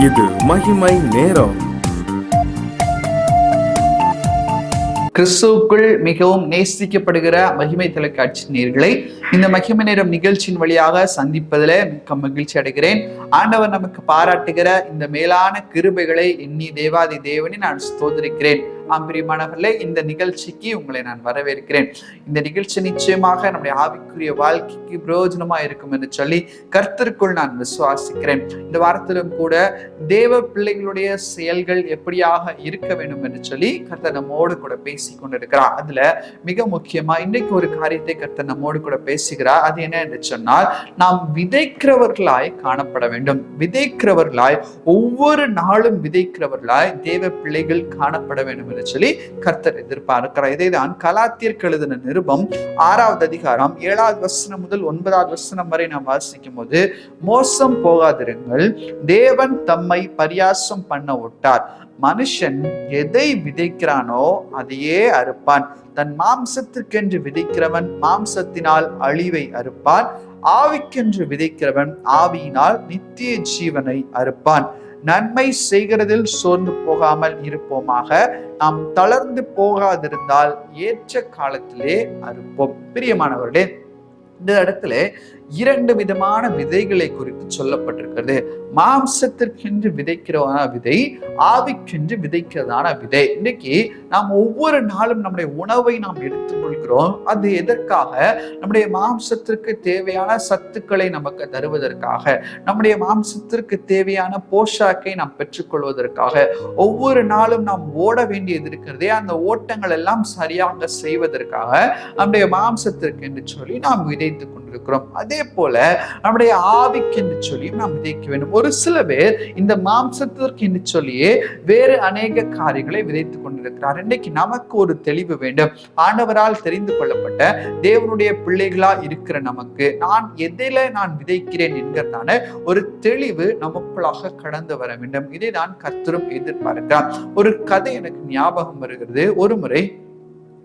இது மகிமை நேரம். கிறிஸ்துவுக்குள் மிகவும் நேசிக்கப்படுகிற மகிமை தொலைக்காட்சி நேயர்களை இந்த மகிமை நேரம் நிகழ்ச்சியின் வழியாக சந்திப்பதில் மிக்க மகிழ்ச்சி அடைகிறேன். ஆண்டவர் நமக்கு பாராட்டுகிற இந்த மேலான கிருபைகளை எண்ணி தேவாதி தேவனை நான் ஸ்தோத்திரிக்கிறேன். பிரியமானவர்களே, இந்த நிகழ்ச்சிக்கு உங்களை நான் வரவேற்கிறேன். இந்த நிகழ்ச்சி நிச்சயமாக நம்முடைய ஆவிக்குரிய வாழ்க்கைக்கு பிரயோஜனமா இருக்கும் என்று சொல்லி கர்த்தருக்குள் நான் விசுவாசிக்கிறேன். இந்த வாரத்திலும் கூட தேவ பிள்ளைகளுடைய செயல்கள் எப்படியாக இருக்க வேண்டும் என்று சொல்லி கர்த்தர் நம்மோடு கூட பேசி கொண்டிருக்கிறார். அதுல மிக முக்கியமா இன்றைக்கு ஒரு காரியத்தை கர்த்தர் நம்மோடு கூட பேசுகிறார். அது என்ன என்று சொன்னால், நாம் விதைக்கிறவர்களாய் காணப்பட வேண்டும். விதைக்கிறவர்களாய், ஒவ்வொரு நாளும் விதைக்கிறவர்களாய் தேவ பிள்ளைகள் காணப்பட வேண்டும் சொல்லி கர்த்தர் எதிர்பார்க்கிறார். இதைதான் கலாத்தியருக்கு எழுதின நிருபம் 6வது அதிகாரம் 7வது வசனம் முதல் 9வது வசனம் வரை நாம் வாசிக்கும் போது, மோசம் போகாதிருங்கள், தேவன் தம்மை பரியாசம் பண்ண விட்டார். மனுஷன் எதை விதைக்கிறானோ அதையே அறுப்பான். தன் மாம்சத்திற்கென்று விதைக்கிறவன் மாம்சத்தினால் அழிவை அறுப்பான். ஆவிக்கென்று விதைக்கிறவன் ஆவியினால் நித்திய ஜீவனை அறுப்பான். நன்மை செய்கிறதில் சோர்ந்து போகாமல் இருப்போமாக. நாம் தளர்ந்து போகாதிருந்தால் ஏற்ற காலத்திலே அறுப்போம். பிரியமானவர்களே, இந்த இடத்துல 2 விதமான விதைகளை குறித்து சொல்லப்பட்டிருக்கிறது. மாம்சத்திற்கென்று விதைக்கிறதான விதை, ஆவிக்கென்று விதைக்கிறதான விதை. இன்னைக்கு நாம் ஒவ்வொரு நாளும் நம்முடைய உணவை நாம் எடுத்துக்கொள்கிறோம். அது எதற்காக? நம்முடைய மாம்சத்திற்கு தேவையான சத்துக்களை நமக்கு தருவதற்காக, நம்முடைய மாம்சத்திற்கு தேவையான போஷாக்கை நாம் பெற்றுக்கொள்வதற்காக. ஒவ்வொரு நாளும் நாம் ஓட வேண்டியது இருக்கிறதே, அந்த ஓட்டங்கள் எல்லாம் சரியாக செய்வதற்காக நம்முடைய மாம்சத்திற்கு என்று சொல்லி நாம் விதைத்துக் கொண்டிருக்கிறோம். அதே போல நம்முடைய ஆவிக்கு என்று சொல்லியும் நாம் விதைக்க வேண்டும். ஒரு சில பேர் இந்த மாம்சத்திற்கு என்று சொல்லியே வேறு அநேக காரியங்களை விதைத்துக் கொண்டிருக்கிறார். இன்றைக்கு நமக்கு ஒரு தெளிவு வேண்டும். ஆண்டவரால் தெரிந்து கொள்ளப்பட்ட தேவனுடைய பிள்ளைகளா இருக்கிற நமக்கு நான் எதில நான் விதைக்கிறேன் என்கிறதான ஒரு தெளிவு நமக்குள்ளாக கடந்து வர வேண்டும். இதை தான் கர்த்தரும் எதிர்பார்க்கிறார். ஒரு கதை எனக்கு ஞாபகம் வருகிறது. ஒரு முறை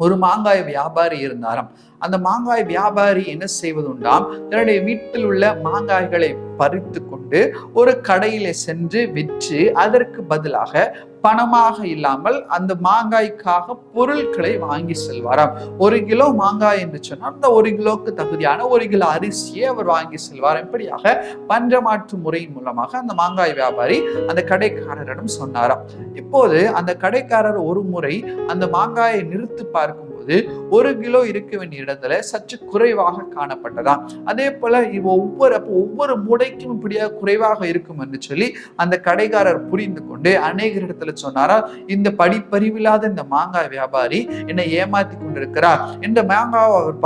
ஒரு மாங்காய் வியாபாரி இருந்தாராம். அந்த மாங்காய் வியாபாரி என்ன செய்வதுண்டாம், தன்னுடைய வீட்டில் உள்ள மாங்காய்களை பறித்து கொண்டு ஒரு கடையில சென்று விற்று அதற்கு பதிலாக பணமாக இல்லாமல் அந்த மாங்காய்க்காக பொருட்களை வாங்கி செல்வாராம். 1 கிலோ மாங்காய் என்று சொன்னால் அந்த 1 கிலோக்கு தகுதியான 1 கிலோ அரிசியை அவர் வாங்கி செல்வார். இப்படியாக பஞ்சமாற்று முறையின் மூலமாக அந்த மாங்காய் வியாபாரி அந்த கடைக்காரரிடம் சொன்னாராம். இப்போது அந்த கடைக்காரர் ஒரு முறை அந்த மாங்காயை நிறுத்தி பார்க்கும்போது 1 கிலோ இருக்க வேண்டிய இடத்துல சற்று குறைவாக காணப்பட்டதாம். அதே போல ஒவ்வொரு மூடைக்கும் இப்படியா குறைவாக இருக்கும் என்று சொல்லி அந்த கடைக்காரர் புரிந்து கொண்டு அநேகர் இடத்துல சொன்னாரா, இந்த படிப்பறிவில்லாத இந்த மாங்காய் வியாபாரி என்னை ஏமாத்தி கொண்டிருக்கிறார். இந்த மாங்காவை அவர்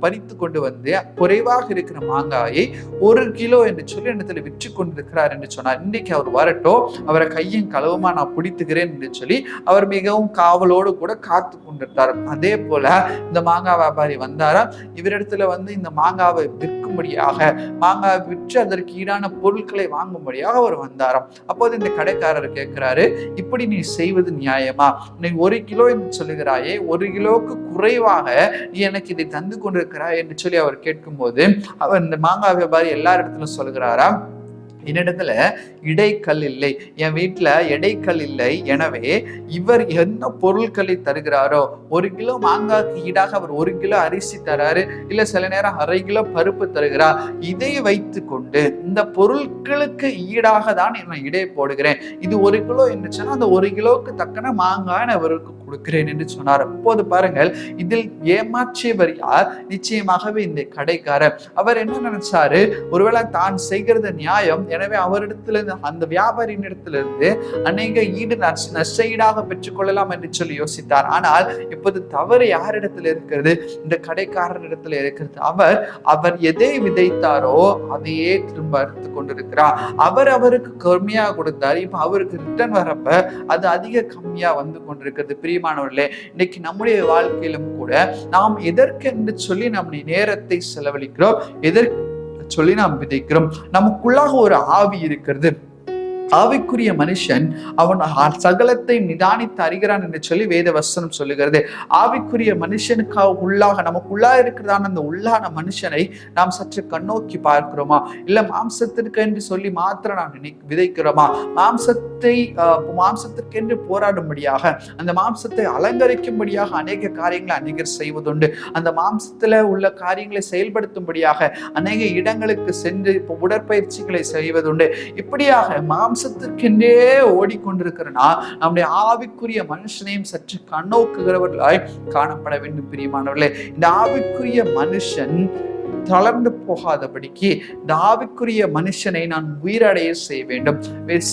பறித்து கொண்டு வந்து குறைவாக இருக்கிற மாங்காயை 1 கிலோ என்று சொல்லி இடத்துல விற்று கொண்டிருக்கிறார் என்று சொன்னார். இன்னைக்கு அவர் வரட்டும், அவரை கையும் களவுமா நான் பிடித்துக்கிறேன் என்று சொல்லி அவர் மிகவும் காவலோடு கூட காத்து கொண்டிருந்தார். அதே போல இந்த மாங்காய் வியாபாரி வந்தாரா, இவரிடத்துல வந்து இந்த மாங்காவை விற்கும்படியாக, மாங்காவை விற்று அதற்கு ஈடான பொருட்களை வாங்கும்படியாக அவர் வந்தாராம். அப்போது இந்த கடைக்காரர் கேட்கிறாரு, இப்படி நீ செய்வது நியாயமா? நீ 1 கிலோ என்று சொல்லுகிறாயே, 1 கிலோவுக்கு குறைவாக நீ எனக்கு இதை தந்து கொண்டிருக்கிறாய் என்று சொல்லி அவர் கேட்கும் போது அவர் இந்த மாங்காய் வியாபாரி எல்லா இடத்துலும் சொல்லுகிறாராம், என்னிடத்துல இடைக்கல் இல்லை, என் வீட்டுல இடைக்கல் இல்லை. எனவே இவர் என்ன பொருட்களை தருகிறாரோ, 1 கிலோ மாங்காய்க்கு ஈடாக அவர் 1 கிலோ அரிசி தராரு, இல்ல சில நேரம் 1/2 கிலோ பருப்பு தருகிறார். இதை வைத்து கொண்டு இந்த பொருட்களுக்கு ஈடாக தான் நான் இடை போடுகிறேன். இது 1 கிலோ என்று சொன்னா அந்த 1 கிலோவுக்கு தக்கன மாங்காய் அவருக்கு கொடுக்கிறேன் என்று சொன்னார். அப்போது பாருங்கள், இதில் ஏமாற்றியவர் யார்? நிச்சயமாகவே இந்த கடைக்காரர். அவர் என்ன நினைச்சாரு, ஒருவேளை தான் செய்கிறது நியாயம், எனவே அவரிடத்திலிருந்து அந்த வியாபாரியின் இடத்திலிருந்து அநேக ஈடு நஷ்டஈடாக பெற்றுக்கொள்ளலாம் என்று சொல்லி யோசித்தார். ஆனால் இப்போது தவறு யாரிடத்தில் இருக்கிறது? இந்த கடைக்காரரிடத்தில் இருக்கிறது. அவர் எதை விதைத்தாரோ அதையே திரும்ப அறுத்து கொண்டிருக்கிறார். அவருக்கு கம்மியாக கொடுத்தார், இப்ப அவருக்கு ரிட்டர்ன் வரப்ப அது அதிக கம்மியா வந்து கொண்டிருக்கிறது. பிரியமானவர்களே, இன்னைக்கு நம்முடைய வாழ்க்கையிலும் கூட நாம் எதற்கு என்று சொல்லி நம்முடைய நேரத்தை செலவழிக்கிறோம், எதற்கு சொல்லி நாம் விதைக்கிறோம். நமக்குள்ளாக ஒரு ஆவி இருக்கிறது. ஆவிக்குரிய மனுஷன் அவன் சகலத்தை நிதானித்து அறிகிறான் என்று சொல்லி வேத வசனம் சொல்லுகிறது. ஆவிக்குரிய மனுஷனுக்காக நமக்குள்ளா இருக்கிறதான அந்த உள்ளான மனுஷனை நாம் சற்று கண்ணோக்கி பார்க்கிறோமா, இல்ல மாம்சத்திற்கு என்று சொல்லி மாத்திரம் நாம் விதைக்கிறோமா? மாம்சத்திற்கென்று போராடும்படியாக, அந்த மாம்சத்தை அலங்கரிக்கும்படியாக அநேக காரியங்களை அநேகர் செய்வதுண்டு. அந்த மாம்சத்துல உள்ள காரியங்களை செயல்படுத்தும்படியாக அநேக இடங்களுக்கு சென்று உடற்பயிற்சிகளை செய்வதுண்டு. இப்படியாக மாம்சத்திற்கென்றே ஓடிக்கொண்டிருக்கிறனா நம்முடைய ஆவிக்குரிய மனுஷனையும் சற்று கண்ணோக்குகிறவர்களாய் காணப்பட வேண்டும். பிரியமானவர்களே, இந்த ஆவிக்குரிய மனுஷன் தளர்ந்து போகாதபடிக்கு இந்த ஆவிக்குரிய மனுஷனை நான் உயிரடைய செய்ய வேண்டும்.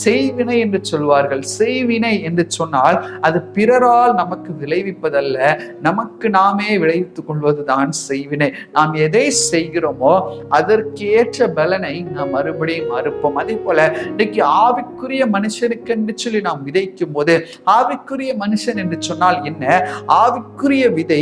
செய்வினை என்று சொல்வார்கள். செய்வினை என்று சொன்னால் அது பிறரால் நமக்கு விளைவிப்பதல்ல, நமக்கு நாமே விளைவித்துக் கொள்வதுதான் செய்வினை. நாம் எதை செய்கிறோமோ அதற்கேற்ற பலனை நாம் மறுபடியும் மறுப்போம். அதே போல இன்னைக்கு ஆவிக்குரிய மனுஷனுக்கு என்று சொல்லி நாம் விதைக்கும் போது, ஆவிக்குரிய மனுஷன் என்று சொன்னால் என்ன? ஆவிக்குரிய விதை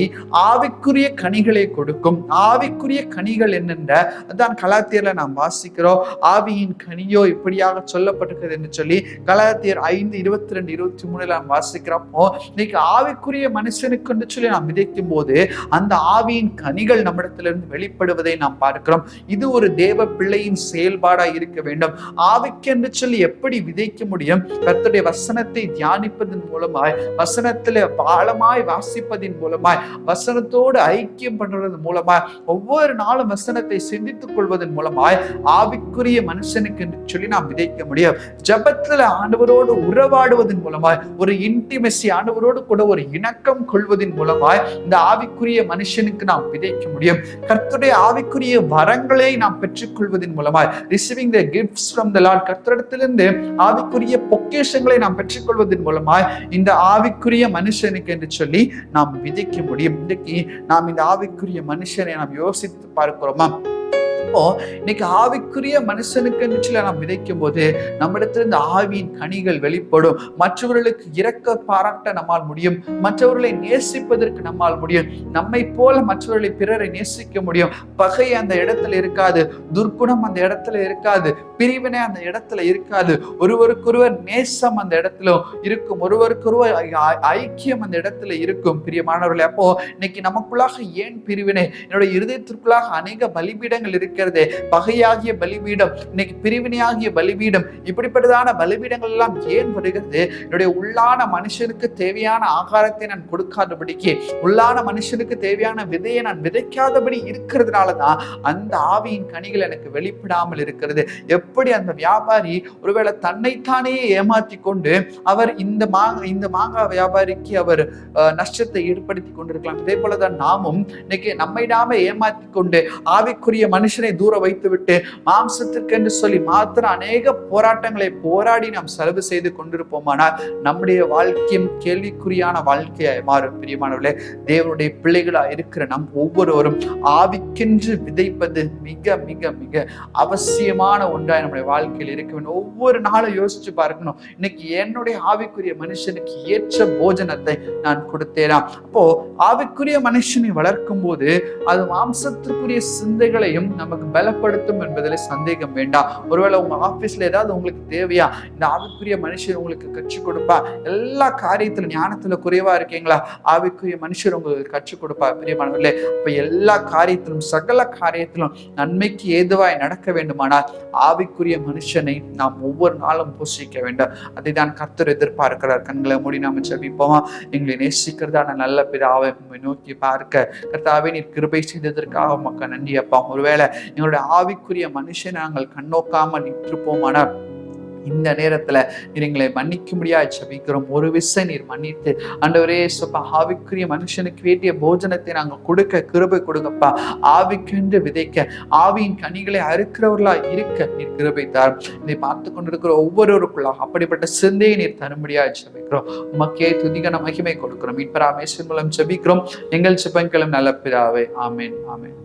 ஆவிக்குரிய கனிகளை கொடுக்கும். ஆவிக்குரிய கனிகள் என்னென்ன அதான் கலாத்தியர்ல நாம் வாசிக்கிறோம். ஆவியின் கனியோ இப்படியாக சொல்லப்பட்டிருக்கிறது என்று சொல்லி கலாத்தியர் 5:22-23 நாம் வாசிக்கிறப்போ, இன்னைக்கு ஆவிக்குரிய மனுஷனுக்கு என்று சொல்லி நாம் விதைக்கும் போது அந்த ஆவியின் கனிகள் நம்மிடத்திலிருந்து வெளிப்படுவதை நாம் பார்க்கிறோம். இது ஒரு தேவ பிள்ளையின் செயல்பாடா இருக்க வேண்டும். ஆவிக்கு என்று சொல்லி எப்படி விதைக்க முடியும்? கர்த்தருடைய வசனத்தை தியானிப்பதன் மூலமாய், வசனத்துல ஆழமாய் வாசிப்பதின் மூலமாய், வசனத்தோடு ஐக்கியம் பண்றதன் மூலமாய், ஒவ்வொரு நாளும் வசனத்தை சிந்தித்துக் கொள்வதன் மூலமாய் ஆவிக்குரிய மனுஷனுக்கு என்று சொல்லி நாம் விதைக்க முடியும். ஜபத்துல ஆண்டவரோடு உறவாடுவதன் மூலமாய், ஒரு இன்டிமெசி, ஆண்டவரோடு கூட ஒரு இணக்கம் கொள்வதன் மூலமாய் இந்த ஆவிக்குரிய மனுஷனுக்கு நாம் விதைக்க முடியும். கர்த்தருடைய ஆவிக்குரிய வரங்களை நாம் பெற்றுக்கொள்வதன் மூலமாய், receiving the gifts from the Lord, கர்த்தரிடத்திலிருந்து ஆவிக்குரிய பொக்கிஷங்களை நாம் பெற்றுக்கொள்வதன் மூலமாய் இந்த ஆவிக்குரிய மனுஷனுக்கு என்று சொல்லி நாம் விதைக்க முடியும். இன்றைக்கு நாம் இந்த ஆவிக்குரிய மனுஷனை நாம் யோசித்து பார்க்கிறோமா? இன்னைக்கு ஆவிக்குரிய மனுஷனுக்கு நாம் விதைக்கும் போது நம்மிடத்துல இந்த ஆவியின் கனிகள் வெளிப்படும். மற்றவர்களுக்கு இரக்க பாராட்ட நம்மால் முடியும். மற்றவர்களை நேசிப்பதற்கு நம்மால் முடியும். நம்மை போல மற்றவர்களை, பிறரை நேசிக்க முடியும். பகை அந்த இடத்துல இருக்காது. துர்க்குணம் அந்த இடத்துல இருக்காது. பிரிவினை அந்த இடத்துல இருக்காது. ஒருவருக்கொருவர் நேசம் அந்த இடத்துல இருக்கும். ஒருவருக்கொருவர் ஐக்கியம் அந்த இடத்துல இருக்கும். பிரியமானவர்களே, அப்போ இன்னைக்கு நமக்குள்ளாக ஏன் பிரிவினை? என்னுடைய இருதயத்திற்குள்ளாக அநேக பலிபீடங்கள் இருக்கிறது. பகையாகிய பலிபீடம், இன்னைக்கு பிரிவினையாகிய பலிபீடம், இப்படிப்பட்டதான பலிபீடங்கள் எல்லாம் ஏன் வருகிறது? என்னுடைய உள்ளான மனுஷனுக்கு தேவையான ஆகாரத்தை நான் கொடுக்காதபடிக்கு, உள்ளான மனுஷனுக்கு தேவையான விதையை நான் விதைக்காதபடி இருக்கிறதுனாலதான் அந்த ஆவியின் கனிகள் எனக்கு வெளிப்படாமல் இருக்கிறது. எப்படி அந்த வியாபாரி ஒருவேளை தன்னைத்தானே ஏமாற்றி கொண்டு அவர் இந்த மாங்காய் வியாபாரிக்கு அவர் நஷ்டத்தை ஏற்படுத்தி கொண்டிருக்கலாம். இதே போலதான் நாமும் இன்னைக்கு நம்மை நாம ஏமாற்றி கொண்டு ஆவிக்குரிய மனுஷனை தூர வைத்து விட்டு மாம்சத்திற்கு என்று சொல்லி மாத்திரம் அநேக போராட்டங்களை போராடி நாம் செலவு செய்து கொண்டிருப்போமானால் நம்முடைய வாழ்க்கையும் கேள்விக்குறியான வாழ்க்கையாய் மாறும். பிரியமானவர்களே, தேவனுடைய பிள்ளைகளா இருக்கிற நம் ஒவ்வொருவரும் ஆவிக்கென்று விதைப்பது மிக மிக மிக அவசியமான ஒன்றாய் நம்முடைய வாழ்க்கையில் இருக்க வேண்டும். ஒவ்வொரு நாளும் யோசிச்சு பார்க்கணும், இன்னைக்கு என்னுடைய ஆவிக்குரிய மனுஷனுக்கு ஏற்ற போஜனத்தை நான் கொடுத்தேனா? அப்போ ஆவிக்குரிய மனுஷனை வளர்க்கும் போது அது மாம்சத்திற்குரிய சிந்தைகளையும் நமக்கு பலப்படுத்தும் என்பதில் சந்தேகம் வேண்டாம். ஒருவேளை உங்க ஆபீஸ்ல ஏதாவது உங்களுக்கு தேவையா, இந்த ஆவிக்குரிய மனுஷன் உங்களுக்கு கற்றுக் கொடுப்பா. எல்லா காரியத்திலும் ஞானத்துல குறைவா இருக்கீங்களா, ஆவிக்குரிய மனுஷர் உங்களுக்கு கற்றுக் கொடுப்பா. பிரியமானவர்களே, இப்ப எல்லா காரியத்திலும் சகல காரியத்திலும் நன்மைக்கு ஏதுவாய் நடக்க வேண்டுமானால் ஆவிக்குரிய மனுஷனை நாம் ஒவ்வொரு நாளும் போஷிக்க வேண்டும். அதை தான் கர்த்தர் எதிர்பார்க்கிறார். கண்களை மூடி நாம ஜெபிப்போமா? எங்களை நேசிக்கிறதான நல்ல பிதாவை நோக்கி பார்க்க, கர்த்தாவே நீர் கிருபை செய்ததற்காக உமக்கு நன்றி அப்பா. ஒருவேளை எங்களுடைய ஆவிக்குரிய மனுஷனை நாங்கள் கண்ணோக்காமல் நிற்றுப்போமானால் இந்த நேரத்துல நீர் எங்களை மன்னிக்க முடியாது ஜெபிக்கிறோம். ஒரு விசை நீர் மன்னித்து ஆண்டவரே சுப்பா, ஆவிக்குரிய மனுஷனுக்கு வேண்டிய போஜனத்தை நாங்கள் கொடுக்க கிருபை கொடுங்கப்பா. ஆவிக்கென்று விதைக்க, ஆவியின் கனிகளை அறுக்கிறவர்களா இருக்க நீர் கிருபை தாரும். இதை பார்த்து கொண்டிருக்கிற ஒவ்வொருவருக்குள்ளாக அப்படிப்பட்ட சிந்தையை நீர் தரும்படியாக ஜெபிக்கிறோம். உமக்கே துதிகன மகிமை கொடுக்கிறோம். மீட்பராம் இயேசுவின் மூலம் ஜெபிக்கிறோம் எங்கள் ஜெபங்களும் நல்ல பிதாவே. ஆமென், ஆமென்.